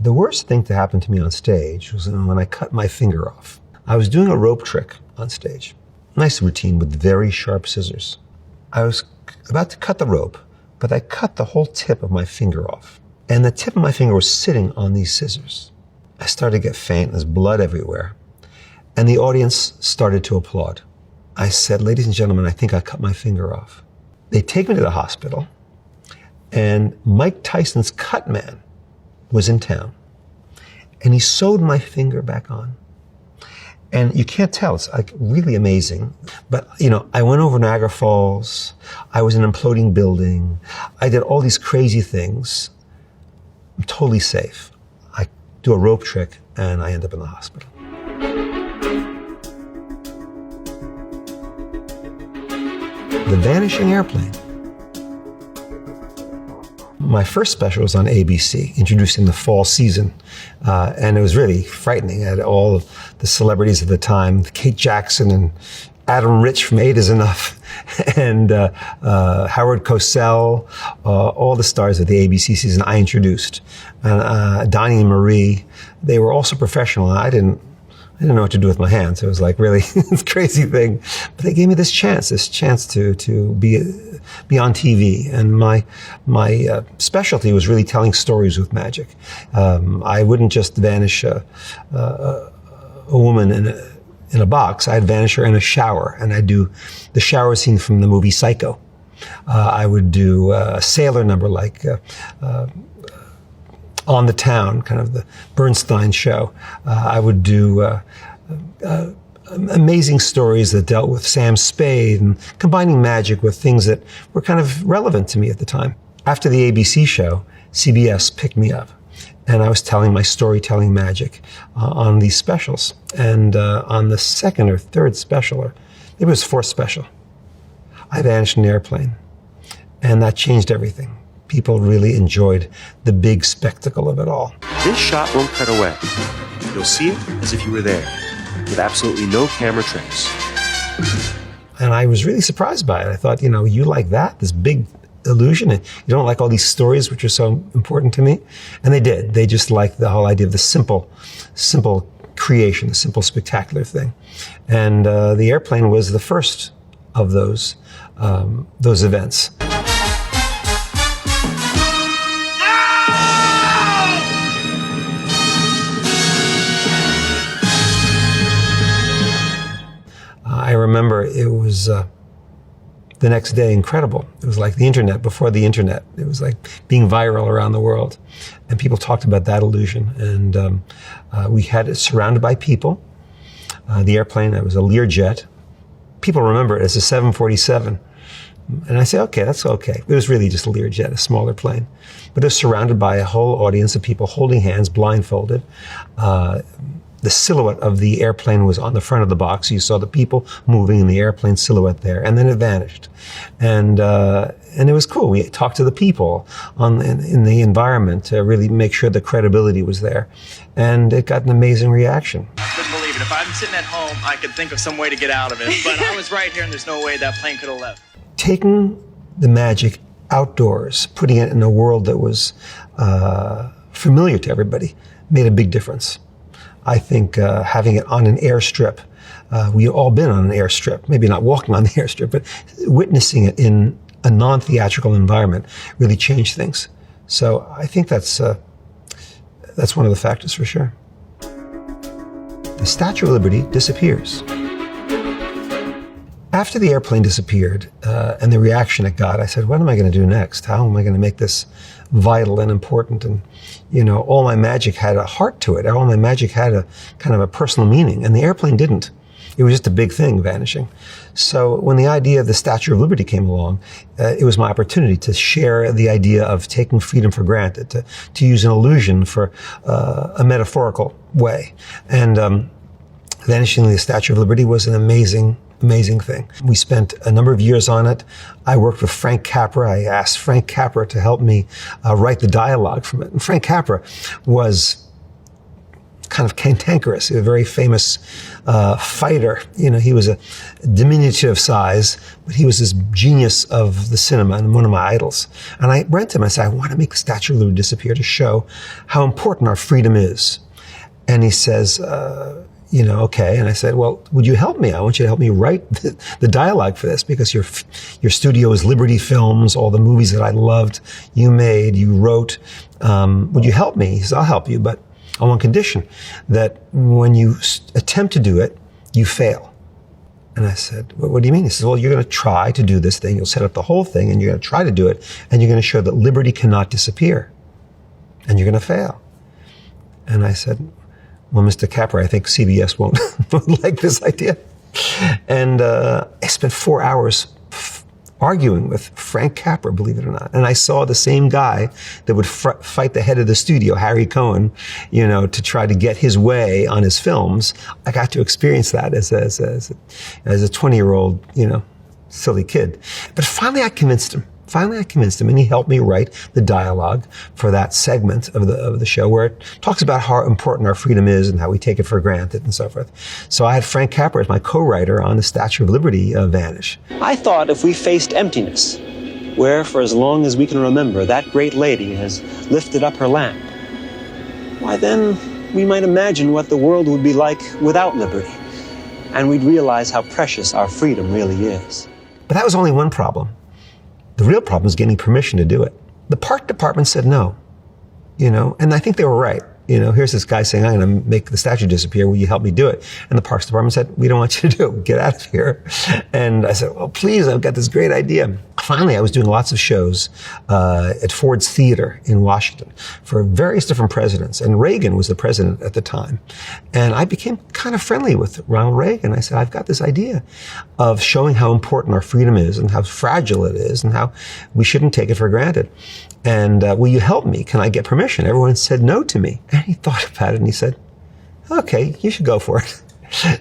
The worst thing to happen to me on stage was when I cut my finger off. I was doing a rope trick on stage. Nice routine with very sharp scissors. I was about to cut the rope, but I cut the whole tip of my finger off. And the tip of my finger was sitting on these scissors. I started to get faint, there's blood everywhere. And the audience started to applaud. I said, ladies and gentlemen, I think I cut my finger off. They take me to the hospital, and Mike Tyson's cut man was in town. And he sewed my finger back on. And you can't tell, it's like really amazing. But, I went over Niagara Falls. I was in an imploding building. I did all these crazy things. I'm totally safe. I do a rope trick and I end up in the hospital. The Vanishing Airplane. My first special was on ABC, introducing the fall season. And it was really frightening. I had all the celebrities of the time, Kate Jackson and Adam Rich from 8 is Enough, and Howard Cosell, all the stars of the ABC season I introduced. Donnie and Marie, they were also professional. I didn't know what to do with my hands. It was like really this crazy thing. But they gave me this chance to be on TV. And my specialty was really telling stories with magic. I wouldn't just vanish a woman in a box. I'd vanish her in a shower, and I'd do the shower scene from the movie Psycho. I would do a sailor number like On the Town, kind of the Bernstein show. I would do amazing stories that dealt with Sam Spade and combining magic with things that were kind of relevant to me at the time. After the ABC show, CBS picked me up, and I was telling my storytelling magic on these specials. And on the second or third special, or maybe it was fourth special, I vanished in an airplane, and that changed everything. People really enjoyed the big spectacle of it all. This shot won't cut away. You'll see it as if you were there, with absolutely no camera tricks. And I was really surprised by it. I thought, you like that, this big illusion, and you don't like all these stories which are so important to me? And they did. They just liked the whole idea of the simple creation, the simple spectacular thing. And the airplane was the first of those events. I remember it was the next day incredible. It was like the internet before the internet. It was like being viral around the world. And people talked about that illusion. And we had it surrounded by people. The airplane, it was a Learjet. People remember it as a 747. And I say, okay, that's okay. It was really just a Learjet, a smaller plane. But it was surrounded by a whole audience of people holding hands, blindfolded. The silhouette of the airplane was on the front of the box. You saw the people moving in the airplane silhouette there, and then it vanished. And it was cool. We talked to the people in the environment to really make sure the credibility was there. And it got an amazing reaction. I couldn't believe it. If I'm sitting at home, I could think of some way to get out of it. But I was right here, and there's no way that plane could have left. Taking the magic outdoors, putting it in a world that was familiar to everybody, made a big difference. I think having it on an airstrip, we've all been on an airstrip, maybe not walking on the airstrip, but witnessing it in a non-theatrical environment really changed things. So I think that's one of the factors for sure. The Statue of Liberty disappears. After the airplane disappeared and the reaction it got, I said, what am I going to do next? How am I going to make this vital and important? And, all my magic had a heart to it. All my magic had a kind of a personal meaning, and the airplane didn't. It was just a big thing vanishing. So when the idea of the Statue of Liberty came along, it was my opportunity to share the idea of taking freedom for granted, to use an illusion for a metaphorical way. And vanishing the Statue of Liberty was an amazing thing. We spent a number of years on it. I worked with Frank Capra. I asked Frank Capra to help me write the dialogue from it. And Frank Capra was kind of cantankerous, a very famous fighter. You know, he was a diminutive size, but he was this genius of the cinema and one of my idols. And I went to him and I said, I want to make the Statue of Liberty disappear to show how important our freedom is. And he says, you know, okay. And I said, well, would you help me? I want you to help me write the dialogue for this, because your studio is Liberty Films, all the movies that I loved, you made, you wrote. Would you help me? He says, I'll help you, but on one condition, that when you attempt to do it, you fail. And I said, what do you mean? He says, well, you're going to try to do this thing. You'll set up the whole thing and you're going to try to do it. And you're going to show that liberty cannot disappear. And you're going to fail. And I said, well, Mr. Capra, I think CBS won't like this idea. And I spent 4 hours arguing with Frank Capra, believe it or not. And I saw the same guy that would fight the head of the studio, Harry Cohen, you know, to try to get his way on his films. I got to experience that as a 20-year-old, you know, silly kid. But finally I convinced him. And he helped me write the dialogue for that segment of the show where it talks about how important our freedom is and how we take it for granted and so forth. So I had Frank Capra as my co-writer on the Statue of Liberty vanish. I thought if we faced emptiness, where for as long as we can remember that great lady has lifted up her lamp, why then we might imagine what the world would be like without liberty, and we'd realize how precious our freedom really is. But that was only one problem. The real problem was getting permission to do it. The park department said no, you know, and I think they were right. You know, here's this guy saying, I'm going to make the statue disappear. Will you help me do it? And the Parks Department said, we don't want you to do it. Get out of here. And I said, well, please, I've got this great idea. Finally, I was doing lots of shows at Ford's Theater in Washington for various different presidents. And Reagan was the president at the time. And I became kind of friendly with Ronald Reagan. I said, I've got this idea of showing how important our freedom is and how fragile it is and how we shouldn't take it for granted. And will you help me? Can I get permission? Everyone said no to me. And he thought about it and he said, okay, you should go for it.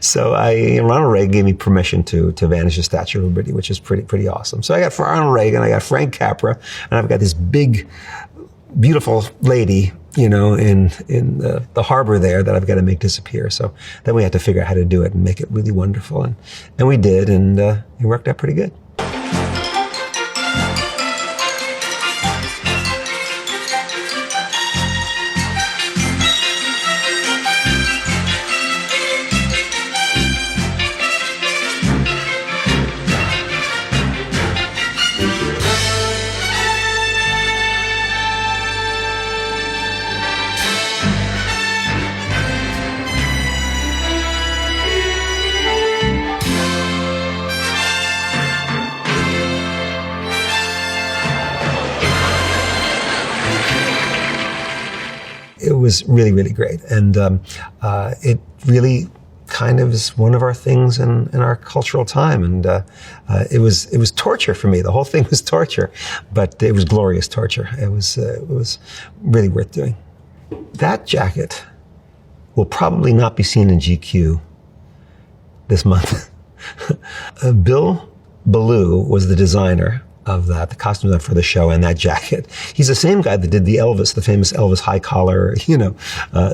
So Ronald Reagan gave me permission to vanish the Statue of Liberty, which is pretty awesome. So I got Ronald Reagan, I got Frank Capra, and I've got this big, beautiful lady, you know, in the harbor there that I've got to make disappear. So then we had to figure out how to do it and make it really wonderful. And we did, and it worked out pretty good. It was really, really great. And it really kind of is one of our things in our cultural time. And it was torture for me. The whole thing was torture, but it was glorious torture. It was really worth doing. That jacket will probably not be seen in GQ this month. Bill Ballou was the designer of that, the costume for the show and that jacket. He's the same guy that did the famous Elvis high collar, you know,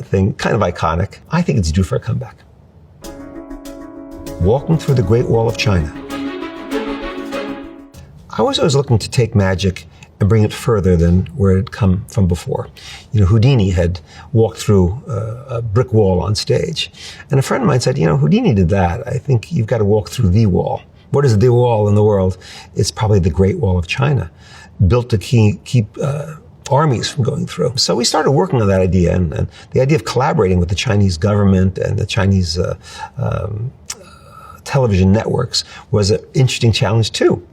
thing, kind of iconic. I think it's due for a comeback. Walking through the Great Wall of China. I was always looking to take magic and bring it further than where it had come from before. You know, Houdini had walked through a brick wall on stage. And a friend of mine said, you know, Houdini did that. I think you've got to walk through the wall. What is the wall in the world? It's probably the Great Wall of China, built to keep armies from going through. So we started working on that idea, and the idea of collaborating with the Chinese government and the Chinese television networks was an interesting challenge too.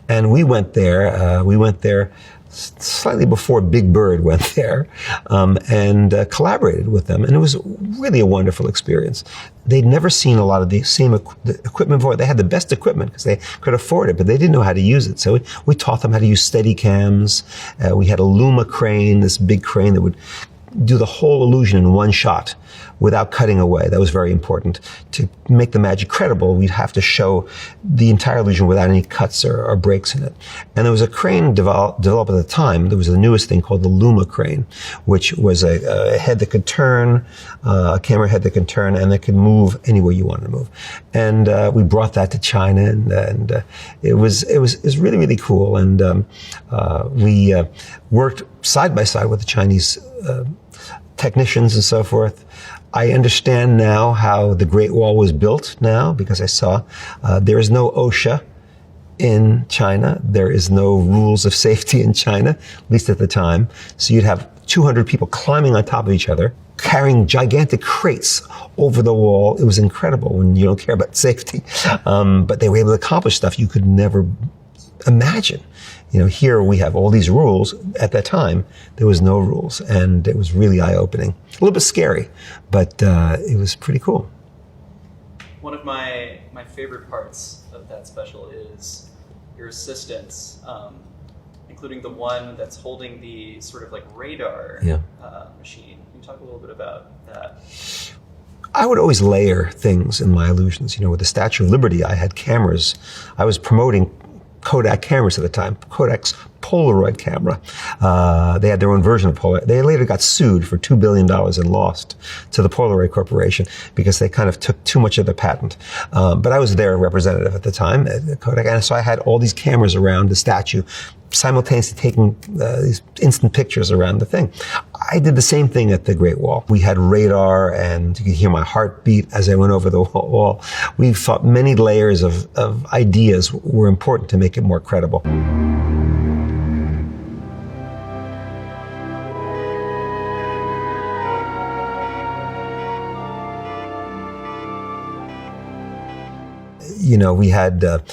And we went there slightly before Big Bird went there, and collaborated with them. And it was really a wonderful experience. They'd never seen a lot of the same equipment before. They had the best equipment because they could afford it, but they didn't know how to use it. So we taught them how to use Steadicams. We had a Luma crane, this big crane that would do the whole illusion in one shot. without cutting away. That was very important. To make the magic credible, we'd have to show the entire illusion without any cuts or breaks in it. And there was a crane developed at the time. There was the newest thing called the Luma crane, which was a head that could turn, a camera head that could turn, and that could move anywhere you wanted to move. And we brought that to China, and it was really, really cool. And we worked side by side with the Chinese technicians and so forth. I understand now how the Great Wall was built now, because I saw there is no OSHA in China. There is no rules of safety in China, at least at the time. So you'd have 200 people climbing on top of each other, carrying gigantic crates over the wall. It was incredible when you don't care about safety. But they were able to accomplish stuff you could never imagine. You know, here we have all these rules. At that time, there was no rules, and it was really eye-opening. A little bit scary, but it was pretty cool. One of my favorite parts of that special is your assistants, including the one that's holding the sort of like radar machine. Can you talk a little bit about that? I would always layer things in my illusions. You know, with the Statue of Liberty, I had cameras. I was promoting Kodak cameras at the time, Kodak's Polaroid camera. They had their own version of Polaroid. They later got sued for $2 billion and lost to the Polaroid Corporation because they kind of took too much of the patent. But I was their representative at the time at Kodak, and so I had all these cameras around the statue, simultaneously taking these instant pictures around the thing. I did the same thing at the Great Wall. We had radar, and you could hear my heartbeat as I went over the wall. We thought many layers of ideas were important to make it more credible. You know, we had the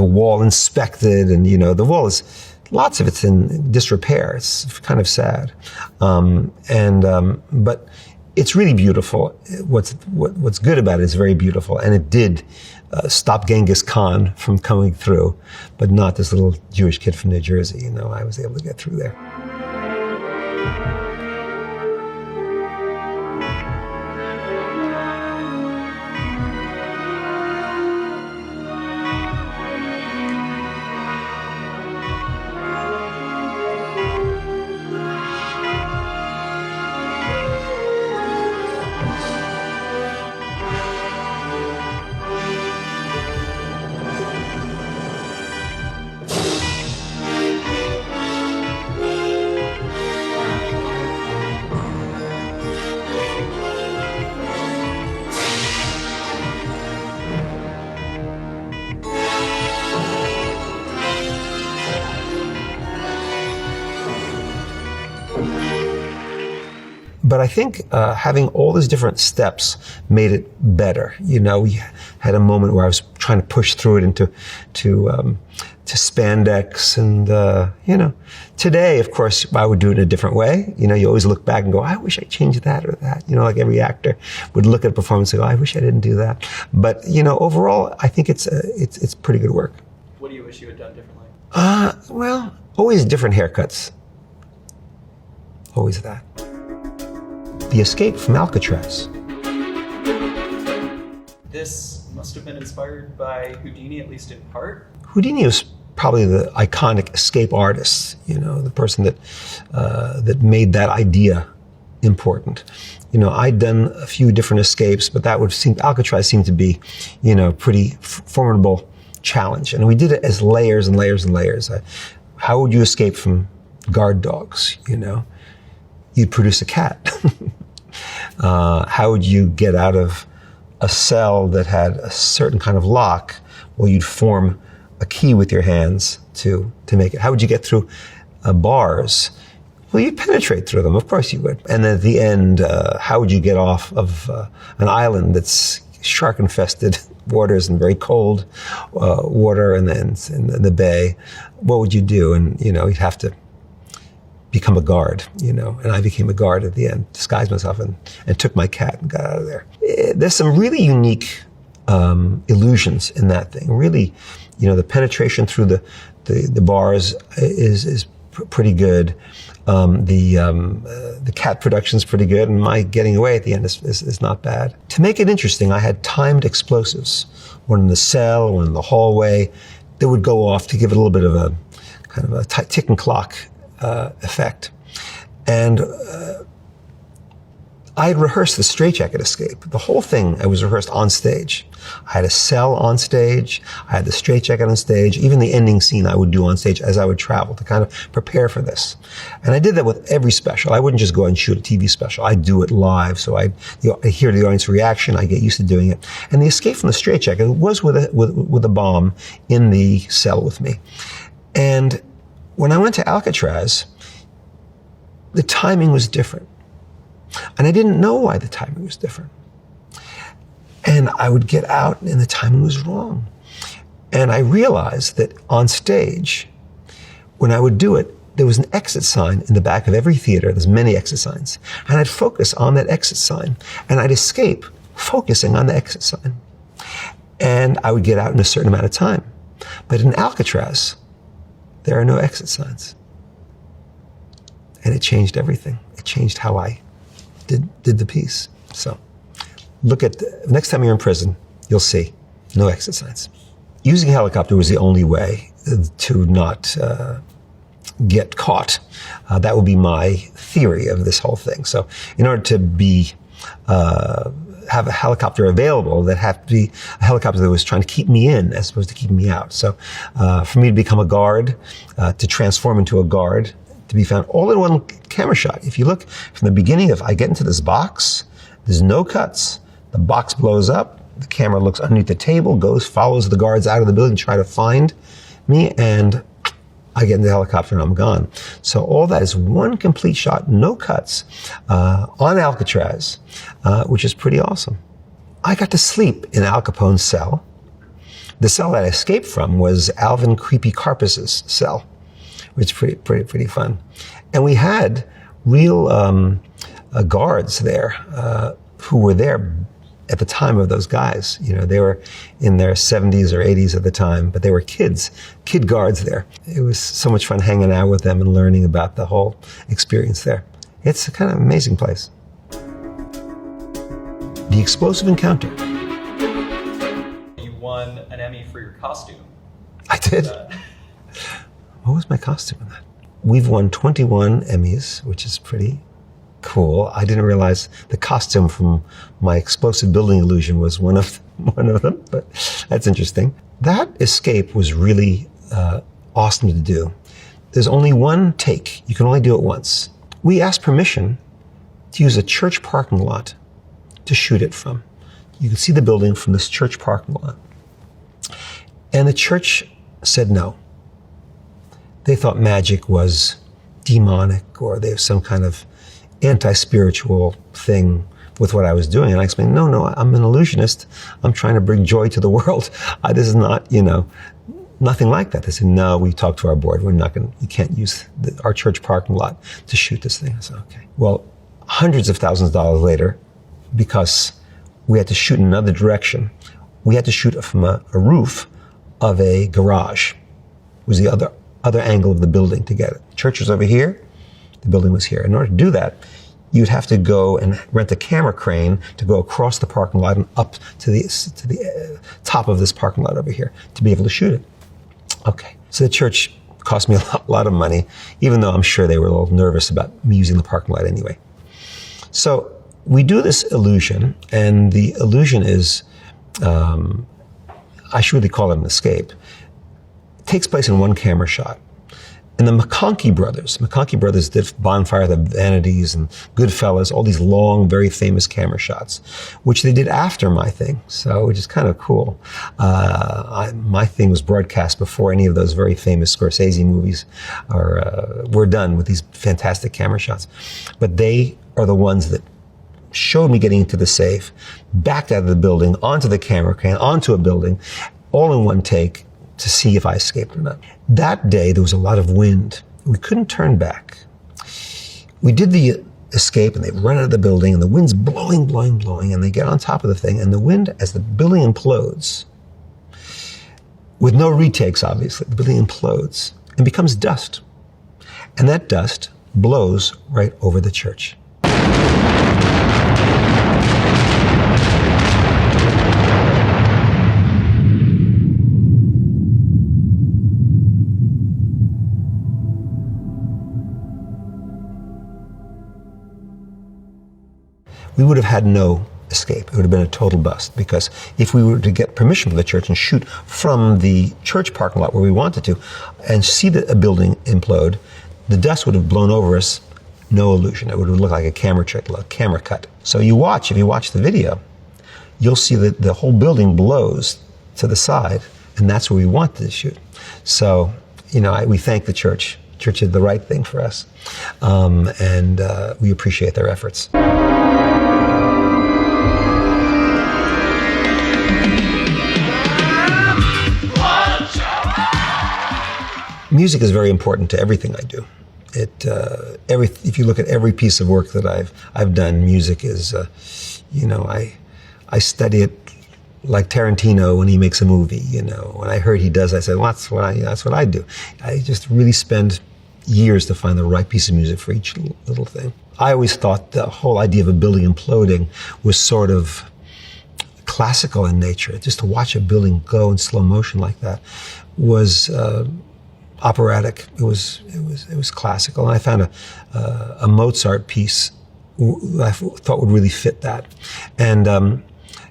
wall inspected, and you know, the wall is, lots of it's in disrepair. It's kind of sad, but it's really beautiful. What's good about it is very beautiful, and it did stop Genghis Khan from coming through, but not this little Jewish kid from New Jersey. You know, I was able to get through there. But I think having all these different steps made it better. You know, we had a moment where I was trying to push through it into spandex, and you know, today, of course, I would do it in a different way. You know, you always look back and go, I wish I changed that or that. You know, like every actor would look at a performance and go, I wish I didn't do that. But you know, overall, I think it's pretty good work. What do you wish you had done differently? Well, always different haircuts. Always that. The escape from Alcatraz. This must have been inspired by Houdini, at least in part. Houdini was probably the iconic escape artist, you know, the person that made that idea important. You know, I'd done a few different escapes, but Alcatraz seemed to be, you know, pretty formidable challenge. And we did it as layers and layers and layers. How would you escape from guard dogs, you know? You'd produce a cat. How would you get out of a cell that had a certain kind of lock? Well, you'd form a key with your hands to make it. How would you get through bars? Well, you'd penetrate through them. Of course you would. And at the end, how would you get off of an island that's shark-infested waters and very cold water, and then in the bay? What would you do? And, you know, you'd have to become a guard, you know, and I became a guard at the end, disguised myself and took my cat and got out of there. There's some really unique illusions in that thing. Really, you know, the penetration through the bars is pretty good. The cat production's pretty good, and my getting away at the end is not bad. To make it interesting, I had timed explosives, one in the cell, one in the hallway, that would go off to give it a little bit of a kind of a ticking clock effect. And I had rehearsed the straitjacket escape. The whole thing was rehearsed on stage. I had a cell on stage. I had the straitjacket on stage. Even the ending scene I would do on stage as I would travel to kind of prepare for this. And I did that with every special. I wouldn't just go and shoot a TV special. I'd do it live. So I'd hear the audience reaction. I get used to doing it. And the escape from the straitjacket was with a bomb in the cell with me. And when I went to Alcatraz, the timing was different. And I didn't know why the timing was different. And I would get out and the timing was wrong. And I realized that on stage, when I would do it, there was an exit sign in the back of every theater. There's many exit signs. And I'd focus on that exit sign. And I'd escape focusing on the exit sign. And I would get out in a certain amount of time. But in Alcatraz, there are no exit signs. And it changed everything. It changed how I did the piece. So look at next time you're in prison, you'll see no exit signs. Using a helicopter was the only way to not get caught. That would be my theory of this whole thing. So in order to have a helicopter available, that had to be a helicopter that was trying to keep me in as opposed to keeping me out. So for me to become a guard, to transform into a guard, to be found all in one camera shot. If you look from the beginning, if I get into this box, there's no cuts. The box blows up, the camera looks underneath the table, follows the guards out of the building, try to find me, and I get in the helicopter and I'm gone. So all that is one complete shot, no cuts, on Alcatraz, which is pretty awesome. I got to sleep in Al Capone's cell. The cell that I escaped from was Alvin Creepy Karpus's cell, which is pretty fun. And we had real guards there who were there at the time of those guys. You know, they were in their 70s or 80s at the time, but they were kid guards there. It was so much fun hanging out with them and learning about the whole experience there. It's a kind of amazing place. The Explosive Encounter. You won an Emmy for your costume. I did. What was my costume in that? We've won 21 Emmys, which is pretty cool. I didn't realize the costume from my explosive building illusion was one of them, but that's interesting. That escape was really awesome to do. There's only one take. You can only do it once. We asked permission to use a church parking lot to shoot it from. You can see the building from this church parking lot. And the church said no. They thought magic was demonic or they have some kind of anti-spiritual thing with what I was doing. And I explained, no, I'm an illusionist. I'm trying to bring joy to the world. This is not, nothing like that. They said, no, we talked to our board. You can't use our church parking lot to shoot this thing. I said, okay. Well, hundreds of thousands of dollars later, because we had to shoot in another direction, we had to shoot from a roof of a garage. It was the other angle of the building to get it. The church was over here, the building was here. In order to do that, you'd have to go and rent a camera crane to go across the parking lot and up to the top of this parking lot over here to be able to shoot it. Okay, so the church cost me a lot of money, even though I'm sure they were a little nervous about me using the parking lot anyway. So we do this illusion, and the illusion is, I should really call it an escape. It takes place in one camera shot. And the McConkie brothers did Bonfire of the Vanities and Goodfellas, all these long, very famous camera shots, which they did after my thing, which is kind of cool. My thing was broadcast before any of those very famous Scorsese movies were done with these fantastic camera shots. But they are the ones that showed me getting into the safe, backed out of the building, onto the camera crane, onto a building, all in one take, to see if I escaped or not. That day, there was a lot of wind. We couldn't turn back. We did the escape, and they run out of the building, and the wind's blowing, and they get on top of the thing, and the wind, as the building implodes, with no retakes, obviously, the building implodes and becomes dust. And that dust blows right over the church. We would have had no escape. It would have been a total bust, because if we were to get permission from the church and shoot from the church parking lot where we wanted to and see a building implode, the dust would have blown over us, no illusion. It would have looked like a camera trick, like a camera cut. So if you watch the video, you'll see that the whole building blows to the side, and that's where we wanted to shoot. So, we thank the church. The church did the right thing for us, and we appreciate their efforts. Music is very important to everything I do. If you look at every piece of work that I've done, music is, I study it like Tarantino when he makes a movie. When I heard he does, I said, well, that's what I do. I just really spend years to find the right piece of music for each little thing. I always thought the whole idea of a building imploding was sort of classical in nature. Just to watch a building go in slow motion like that was operatic. It was classical, and I found a Mozart piece I thought would really fit that. And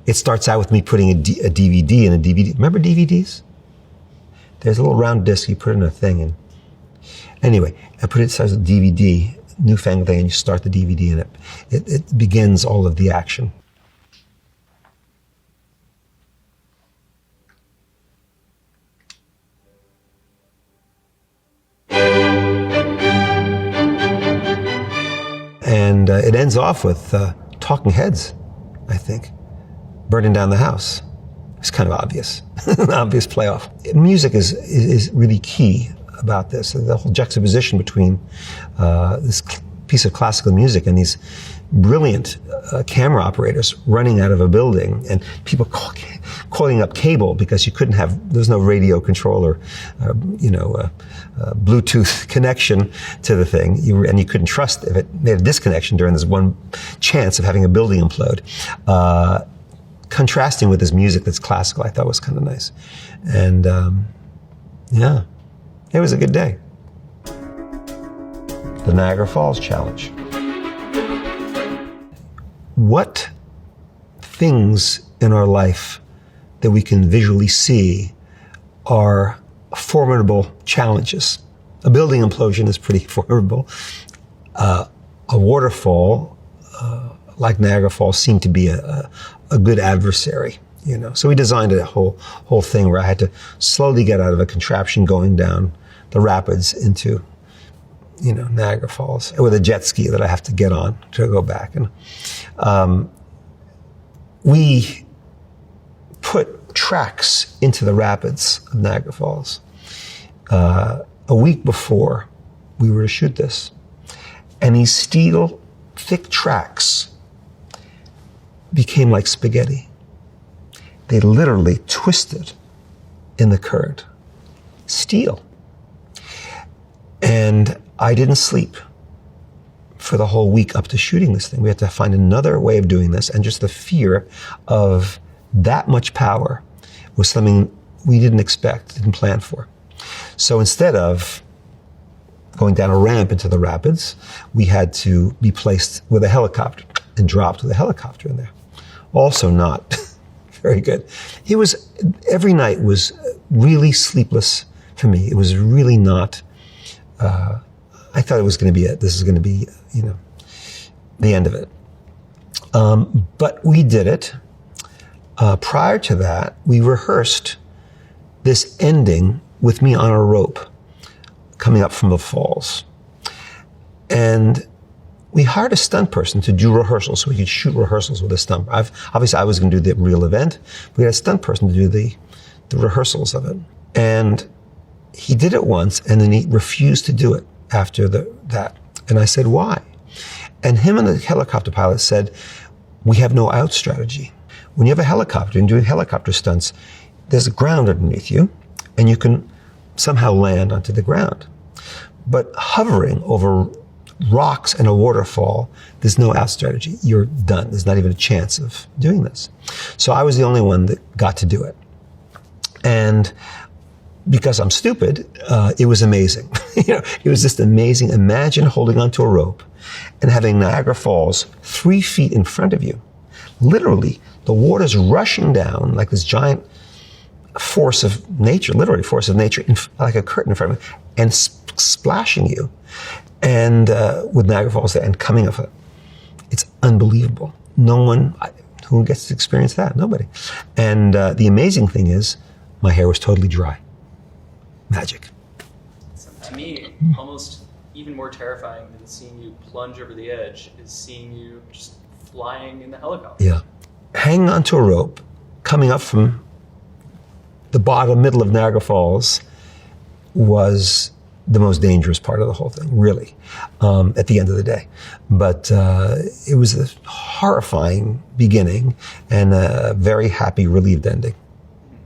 it starts out with me putting a DVD in a DVD. Remember DVDs? There's a little round disc you put in a thing, and anyway, I put it as a DVD, newfangled thing, and you start the DVD, and it begins all of the action. And it ends off with Talking Heads, I think, burning down the house. It's kind of obvious, an obvious playoff. Music is really key about this. The whole juxtaposition between this piece of classical music and these brilliant camera operators running out of a building, and people calling up cable because there's no radio control or Bluetooth connection to the thing, and you couldn't trust if it made a disconnection during this one chance of having a building implode. Contrasting with this music that's classical, I thought was kind of nice. And it was a good day. The Niagara Falls Challenge. What things in our life that we can visually see are formidable challenges? A building implosion is pretty formidable. A waterfall, like Niagara Falls, seemed to be a good adversary, So we designed a whole thing where I had to slowly get out of a contraption going down the rapids into, Niagara Falls with a jet ski that I have to get on to go back. And we put tracks into the rapids of Niagara Falls a week before we were to shoot this. And these steel thick tracks became like spaghetti. They literally twisted in the current. Steel. And I didn't sleep for the whole week up to shooting this thing. We had to find another way of doing this, and just the fear of that much power was something we didn't expect, didn't plan for. So instead of going down a ramp into the rapids, we had to be placed with a helicopter and dropped with a helicopter in there. Also not very good. Every night was really sleepless for me. It was really not, I thought it was going to be this is going to be, the end of it. But we did it. Prior to that, we rehearsed this ending with me on a rope coming up from the falls. And we hired a stunt person to do rehearsals so we could shoot rehearsals with a stunt. Obviously, I was going to do the real event. We had a stunt person to do the rehearsals of it. And he did it once, and then he refused to do it after that. And I said, why? And him and the helicopter pilot said, we have no out strategy. When you have a helicopter and doing helicopter stunts, there's a ground underneath you, and you can somehow land onto the ground. But hovering over rocks and a waterfall, there's no out strategy. You're done. There's not even a chance of doing this. So I was the only one that got to do it. And because I'm stupid, it was amazing. It was just amazing. Imagine holding onto a rope and having Niagara Falls 3 feet in front of you. Literally, the water's rushing down like this giant force of nature, literally force of nature, like a curtain in front of you, and splashing you. And with Niagara Falls there and coming up, it's unbelievable. No one who gets to experience that, nobody. And the amazing thing is, my hair was totally dry. Magic. So to me, almost even more terrifying than seeing you plunge over the edge is seeing you just flying in the helicopter. Yeah. Hanging onto a rope, coming up from the bottom, middle of Niagara Falls was the most dangerous part of the whole thing, really, at the end of the day. But it was a horrifying beginning and a very happy, relieved ending.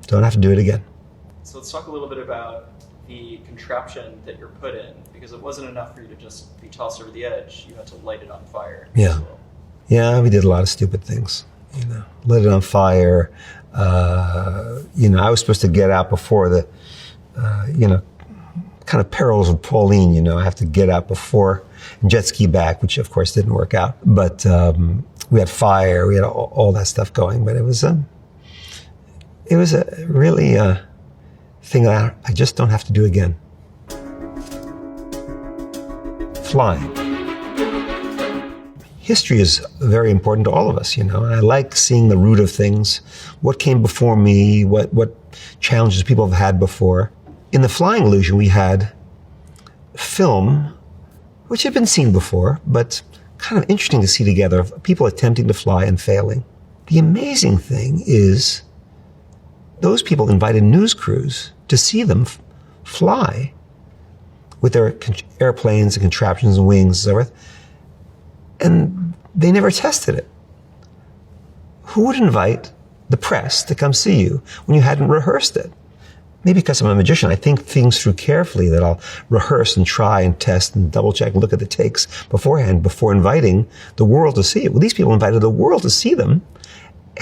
Don't have to do it again. So let's talk a little bit about the contraption that you're put in, because it wasn't enough for you to just be tossed over the edge. You had to light it on fire. Yeah. As well. Yeah, we did a lot of stupid things. Lit it on fire. I was supposed to get out before the, kind of perils of Pauline. I have to get out before and jet ski back, which of course didn't work out. But we had fire, we had all that stuff going. But it was a really thing that I just don't have to do again. Flying. History is very important to all of us, and I like seeing the root of things, what came before me, what challenges people have had before. In the flying illusion, we had film, which had been seen before, but kind of interesting to see together, of people attempting to fly and failing. The amazing thing is those people invited news crews to see them fly with their airplanes and contraptions and wings and so forth. And they never tested it. Who would invite the press to come see you when you hadn't rehearsed it? Maybe because I'm a magician, I think things through carefully, that I'll rehearse and try and test and double check and look at the takes beforehand before inviting the world to see it. Well, these people invited the world to see them,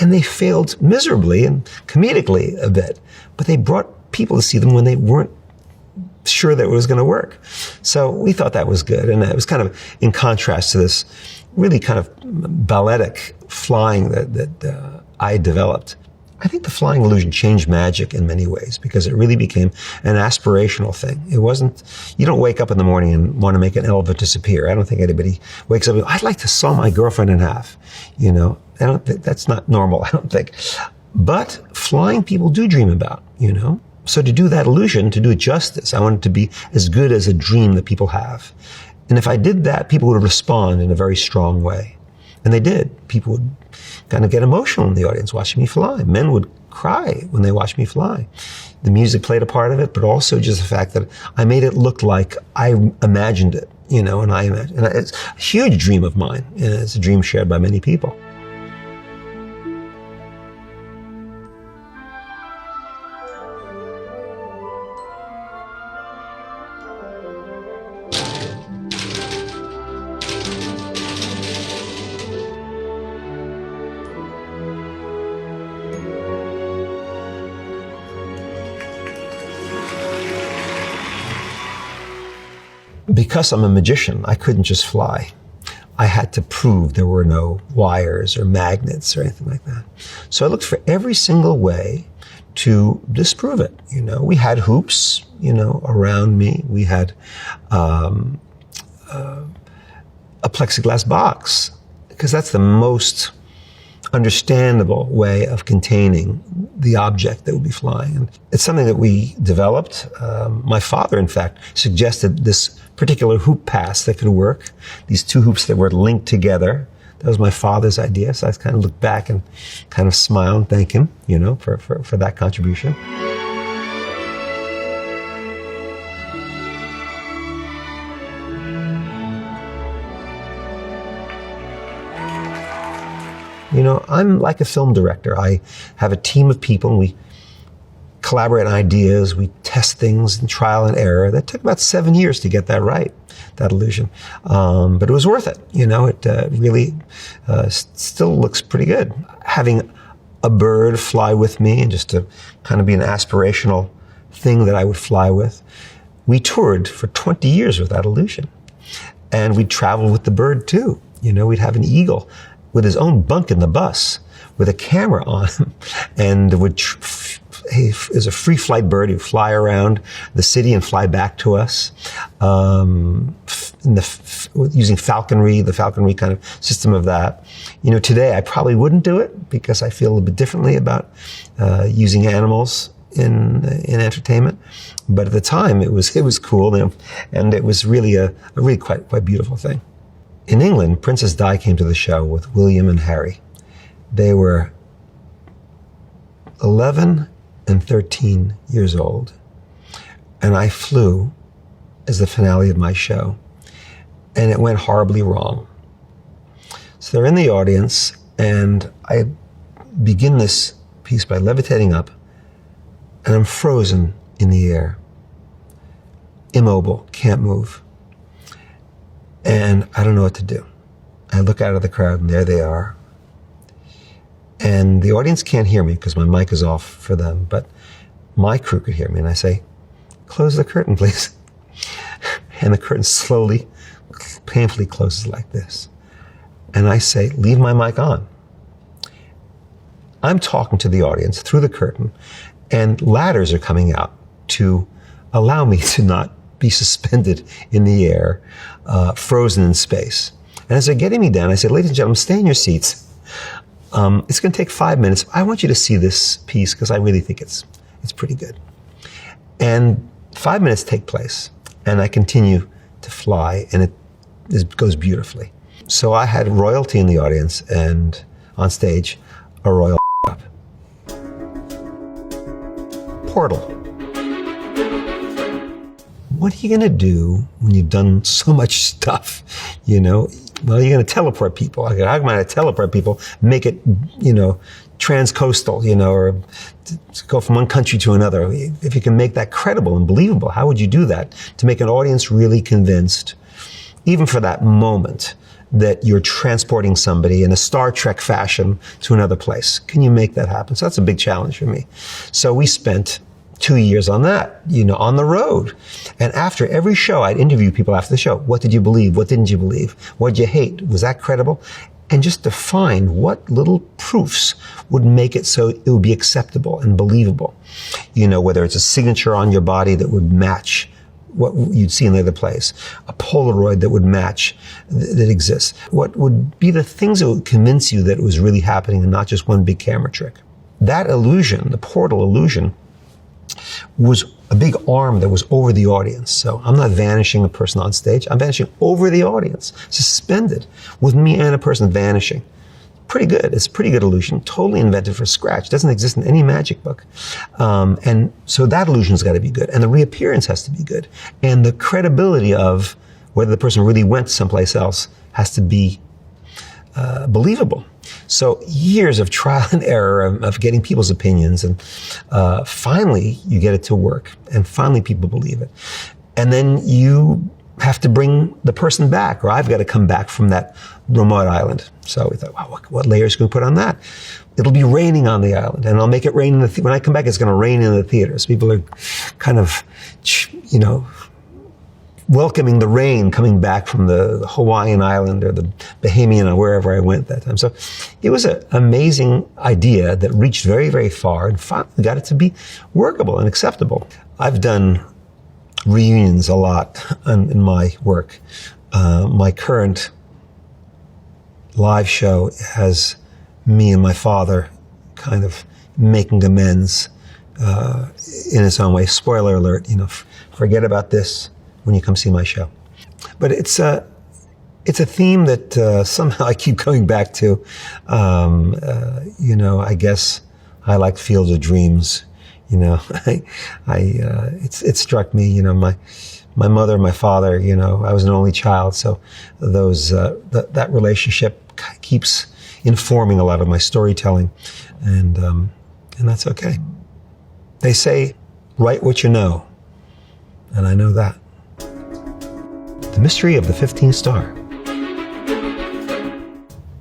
and they failed miserably and comedically a bit. But they brought people to see them when they weren't sure that it was going to work. So we thought that was good. And it was kind of in contrast to this really kind of balletic flying that I developed. I think the flying illusion changed magic in many ways because it really became an aspirational thing. It wasn't, you don't wake up in the morning and want to make an elephant disappear. I don't think anybody wakes up and, I'd like to saw my girlfriend in half. I don't think that's not normal, I don't think. But flying people do dream about, So to do that illusion, to do it justice, I want it to be as good as a dream that people have. And if I did that, people would respond in a very strong way. And they did. People would kind of get emotional in the audience watching me fly. Men would cry when they watched me fly. The music played a part of it, but also just the fact that I made it look like I imagined it, and I imagined. And it's a huge dream of mine, and it's a dream shared by many people. Because I'm a magician, I couldn't just fly. I had to prove there were no wires or magnets or anything like that. So I looked for every single way to disprove it. We had hoops, around me. We had a plexiglass box, because that's the most understandable way of containing the object that would be flying. And it's something that we developed. My father, in fact, suggested this particular hoop pass that could work. These two hoops that were linked together. That was my father's idea. So I kind of look back and kind of smile and thank him, for that contribution. I'm like a film director. I have a team of people, and we collaborate on ideas, we test things and trial and error. That took about 7 years to get that right. that illusion. But it was worth it. You know, it really still looks pretty good. Having a bird fly with me and just to kind of be an aspirational thing that I would fly with. We toured for 20 years with that illusion. And we'd travel with the bird too. You know, we'd have an eagle with his own bunk in the bus with a camera on him, and he is a free flight bird. He'd fly around the city and fly back to us using falconry, the falconry kind of system of that. You know, today I probably wouldn't do it because I feel a bit differently about using animals in entertainment. But at the time, it was cool, you know, and it was really a really quite beautiful thing. In England, Princess Di came to the show with William and Harry. They were 11 and 13 years old, and I flew as the finale of my show, and it went horribly wrong. So they're in the audience, and I begin this piece by levitating up, and I'm frozen in the air, immobile, can't move. And I don't know what to do. I look out of the crowd, and there they are. And the audience can't hear me because my mic is off for them, but my crew could hear me. And I say, close the curtain, please. And the curtain slowly, painfully closes like this. And I say, leave my mic on. I'm talking to the audience through the curtain, and ladders are coming out to allow me to not be suspended in the air, frozen in space. And as they're getting me down, I said, ladies and gentlemen, stay in your seats. It's going to take 5 minutes. I want you to see this piece because I really think it's pretty good. And 5 minutes take place, and I continue to fly, and it goes beautifully. So I had royalty in the audience, and on stage, a royal up. Portal. What are you going to do when you've done so much stuff, you know? Well, you're going to teleport people. How am I going to teleport people? Make it, you know, transcoastal, you know, or to go from one country to another. If you can make that credible and believable, how would you do that to make an audience really convinced, even for that moment, that you're transporting somebody in a Star Trek fashion to another place? Can you make that happen? So that's a big challenge for me. So we spent 2 years on that, you know, on the road. And after every show, I'd interview people after the show. What did you believe? What didn't you believe? What did you hate? Was that credible? And just to find what little proofs would make it so it would be acceptable and believable. You know, whether it's a signature on your body that would match what you'd see in the other place, a Polaroid that would match that exists. What would be the things that would convince you that it was really happening and not just one big camera trick? That illusion, the portal illusion, was a big arm that was over the audience. So I'm not vanishing a person on stage. I'm vanishing over the audience, suspended, with me and a person vanishing. Pretty good. It's a pretty good illusion. Totally invented from scratch. Doesn't exist in any magic book. And so that illusion's got to be good. And the reappearance has to be good. And the credibility of whether the person really went someplace else has to be believable. So years of trial and error of getting people's opinions, and finally you get it to work, and finally people believe it. And then you have to bring the person back, or I've got to come back from that remote island. So we thought, wow, what layers can we put on that? It'll be raining on the island, and I'll make it rain in the when I come back, it's going to rain in the theaters. People are kind of, you know, welcoming the rain coming back from the Hawaiian island or the Bahamian or wherever I went that time. So it was an amazing idea that reached very, very far and finally got it to be workable and acceptable. I've done reunions a lot in my work. My current live show has me and my father kind of making amends in its own way. Spoiler alert, you know, forget about this when you come see my show. But it's a theme that somehow I keep going back to. You know, I guess I like Field of Dreams. You know, it struck me. You know, my mother, my father. You know, I was an only child, so those that relationship keeps informing a lot of my storytelling, and that's okay. They say, write what you know, and I know that. The Mystery of the 15th Star.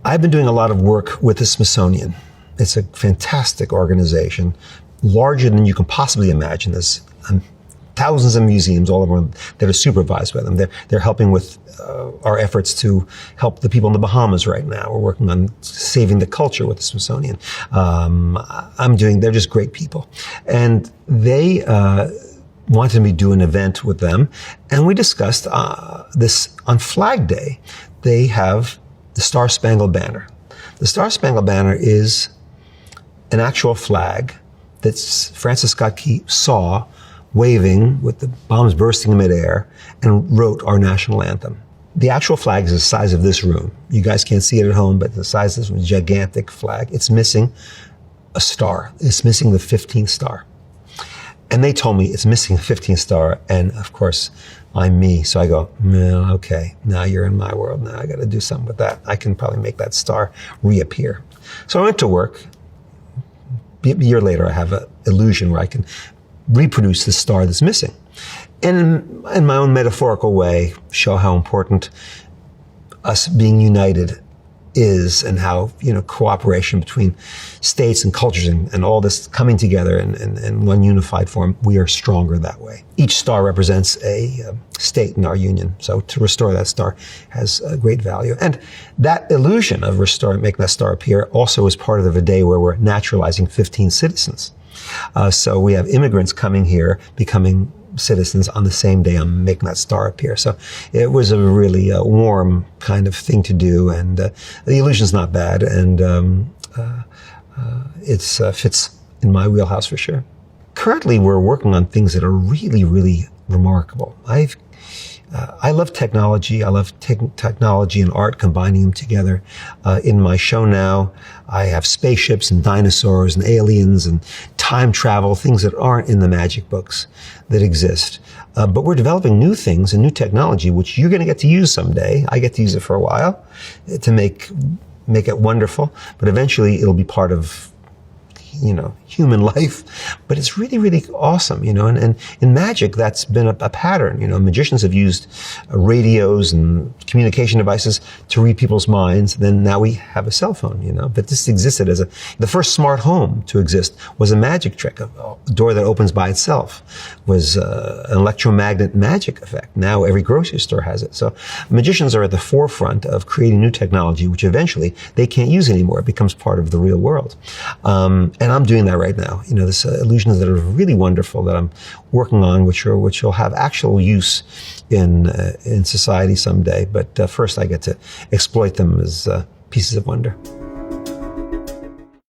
I've been doing a lot of work with the Smithsonian. It's a fantastic organization, larger than you can possibly imagine. There's thousands of museums all over that are supervised by them. They're helping with our efforts to help the people in the Bahamas right now. We're working on saving the culture with the Smithsonian. They're just great people. And they wanted me to do an event with them. And we discussed this on Flag Day. They have the Star Spangled Banner. The Star Spangled Banner is an actual flag that Francis Scott Key saw waving with the bombs bursting in midair and wrote our national anthem. The actual flag is the size of this room. You guys can't see it at home, but the size of this room is a gigantic flag. It's missing a star. It's missing the 15th star. And they told me it's missing the 15th star, and of course, I'm me. So I go, no, okay, now you're in my world. Now I got to do something with that. I can probably make that star reappear. So I went to work. A year later, I have an illusion where I can reproduce the star that's missing. And in my own metaphorical way, show how important us being united is, and how, cooperation between states and cultures and all this coming together in one unified form, we are stronger that way. Each star represents a state in our union. So to restore that star has a great value. And that illusion of making that star appear also is part of the day where we're naturalizing 15 citizens. So we have immigrants coming here, becoming citizens on the same day I'm making that star appear. So it was a really warm kind of thing to do, and the illusion's not bad, and it fits in my wheelhouse for sure. Currently, we're working on things that are really, really remarkable. I love technology. I love technology and art, combining them together. In my show now, I have spaceships and dinosaurs and aliens and time travel, things that aren't in the magic books that exist. But we're developing new things and new technology, which you're going to get to use someday. I get to use it for a while to make it wonderful. But eventually, it'll be part of human life, but it's really, really awesome, and in magic, that's been a pattern. Magicians have used radios and communication devices to read people's minds. Then now we have a cell phone, but this existed as the first smart home to exist was a magic trick. A door that opens by itself was an electromagnet magic effect. Now every grocery store has it. So magicians are at the forefront of creating new technology, which eventually they can't use anymore. It becomes part of the real world. And I'm doing that right now. This illusions that are really wonderful that I'm working on, which will have actual use in society someday. But first, I get to exploit them as pieces of wonder.